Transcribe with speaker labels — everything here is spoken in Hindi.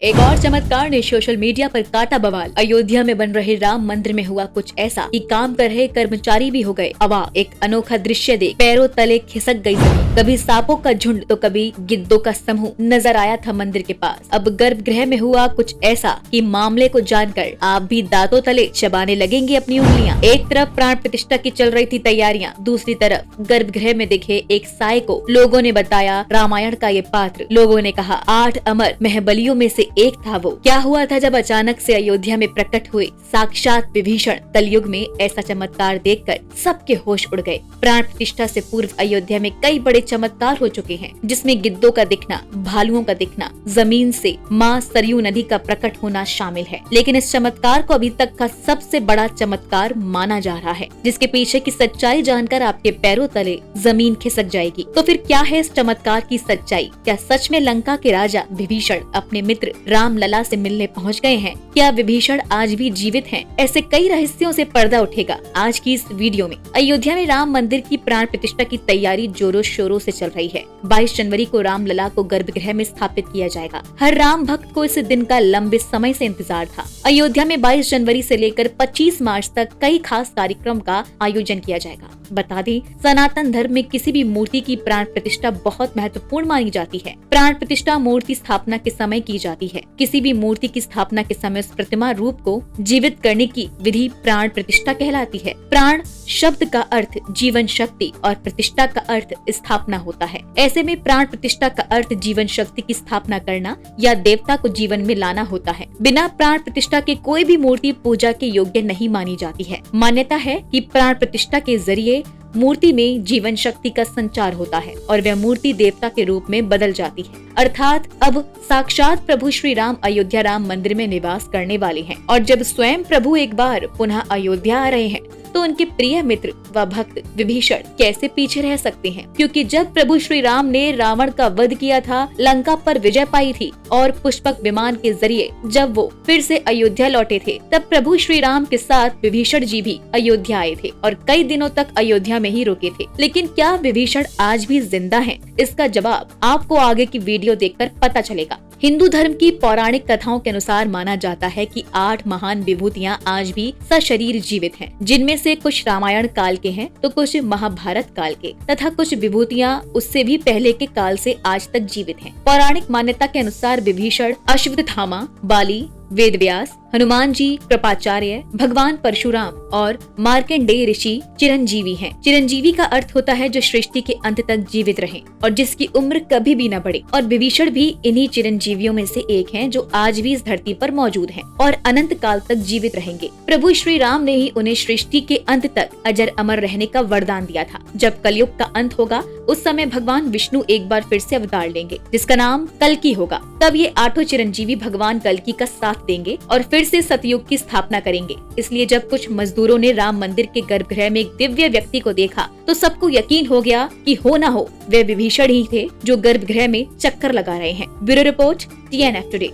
Speaker 1: एक और चमत्कार ने सोशल मीडिया पर काटा बवाल। अयोध्या में बन रहे राम मंदिर में हुआ कुछ ऐसा कि काम कर रहे कर्मचारी भी हो गए अवाक। एक अनोखा दृश्य देख पैरों तले खिसक गई जमीन। कभी सांपों का झुंड तो कभी गिद्धों का समूह नजर आया था मंदिर के पास। अब गर्भगृह में हुआ कुछ ऐसा कि मामले को जानकर आप भी दांतों तले चबाने लगेंगे अपनी उंगलियां। एक तरफ प्राण प्रतिष्ठा की चल रही थी तैयारियां, दूसरी तरफ गर्भगृह में दिखे एक साय को लोगों ने बताया रामायण का ये पात्र। लोगों ने कहा 8 अमर महबलियों में से एक था वो। क्या हुआ था जब अचानक से अयोध्या में प्रकट हुए साक्षात विभीषण। कलयुग में ऐसा चमत्कार देखकर सबके होश उड़ गए। प्राण प्रतिष्ठा से पूर्व अयोध्या में कई बड़े चमत्कार हो चुके हैं, जिसमें गिद्धों का दिखना, भालुओं का दिखना, जमीन से माँ सरयू नदी का प्रकट होना शामिल है। लेकिन इस चमत्कार को अभी तक का सबसे बड़ा चमत्कार माना जा रहा है, जिसके पीछे की सच्चाई जानकर आपके पैरों तले जमीन खिसक जाएगी। तो फिर क्या है इस चमत्कार की सच्चाई? क्या सच में लंका के राजा विभीषण अपने मित्र राम लला से मिलने पहुंच गए हैं? क्या विभीषण आज भी जीवित हैं? ऐसे कई रहस्यों से पर्दा उठेगा आज की इस वीडियो में। अयोध्या में राम मंदिर की प्राण प्रतिष्ठा की तैयारी जोरों शोरों से चल रही है। 22 जनवरी को राम लला को गर्भगृह में स्थापित किया जाएगा। हर राम भक्त को इस दिन का लंबे समय से इंतजार था। अयोध्या में 22 जनवरी से लेकर 25 मार्च तक कई खास कार्यक्रम का आयोजन किया जाएगा। बता दें, सनातन धर्म में किसी भी मूर्ति की प्राण प्रतिष्ठा बहुत महत्वपूर्ण मानी जाती है। प्राण प्रतिष्ठा मूर्ति स्थापना के समय की जाती है। किसी भी मूर्ति की स्थापना के समय उस प्रतिमा रूप को जीवित करने की विधि प्राण प्रतिष्ठा कहलाती है। प्राण शब्द का अर्थ जीवन शक्ति और प्रतिष्ठा का अर्थ स्थापना होता है। ऐसे में प्राण प्रतिष्ठा का अर्थ जीवन शक्ति की स्थापना करना या देवता को जीवन में लाना होता है। बिना प्राण प्रतिष्ठा के कोई भी मूर्ति पूजा के योग्य नहीं मानी जाती है। मान्यता है कि प्राण प्रतिष्ठा के जरिए मूर्ति में जीवन शक्ति का संचार होता है और वह मूर्ति देवता के रूप में बदल जाती है। अर्थात अब साक्षात प्रभु श्री राम अयोध्या राम मंदिर में निवास करने वाले हैं। और जब स्वयं प्रभु एक बार पुनः अयोध्या आ रहे हैं तो उनके प्रिय मित्र व भक्त विभीषण कैसे पीछे रह सकते हैं? क्योंकि जब प्रभु श्री राम ने रावण का वध किया था, लंका पर विजय पाई थी और पुष्पक विमान के जरिए जब वो फिर से अयोध्या लौटे थे, तब प्रभु श्री राम के साथ विभीषण जी भी अयोध्या आए थे और कई दिनों तक अयोध्या में ही रुके थे। लेकिन क्या विभीषण आज भी जिंदा हैं? इसका जवाब आपको आगे की वीडियो देखकर पता चलेगा। हिंदू धर्म की पौराणिक कथाओं के अनुसार माना जाता है कि 8 महान विभूतियां आज भी सशरीर जीवित हैं, जिनमें से कुछ रामायण काल के हैं तो कुछ महाभारत काल के, तथा कुछ विभूतियां उससे भी पहले के काल से आज तक जीवित हैं। पौराणिक मान्यता के अनुसार विभीषण, अश्वत्थामा, बाली, वेदव्यास, हनुमान जी, कृपाचार्य, भगवान परशुराम और मार्कंडेय ऋषि चिरंजीवी हैं। चिरंजीवी का अर्थ होता है जो सृष्टि के अंत तक जीवित रहें और जिसकी उम्र कभी भी न बढ़े। और विभीषण भी इन्हीं चिरंजीवियों में से एक हैं जो आज भी इस धरती पर मौजूद हैं और अनंत काल तक जीवित रहेंगे। प्रभु श्री राम ने ही उन्हें सृष्टि के अंत तक अजर अमर रहने का वरदान दिया था। जब कलयुग का अंत होगा उस समय भगवान विष्णु एक बार फिर से अवतार लेंगे, जिसका नाम कल्कि होगा। तब ये 8 चिरंजीवी भगवान कल्कि का साथ देंगे और फिर से सतयुग की स्थापना करेंगे। इसलिए जब कुछ मजदूरों ने राम मंदिर के गर्भगृह में एक दिव्य व्यक्ति को देखा तो सबको यकीन हो गया कि हो न हो वे विभीषण ही थे जो गर्भगृह में चक्कर लगा रहे हैं। Bureau report TNF today.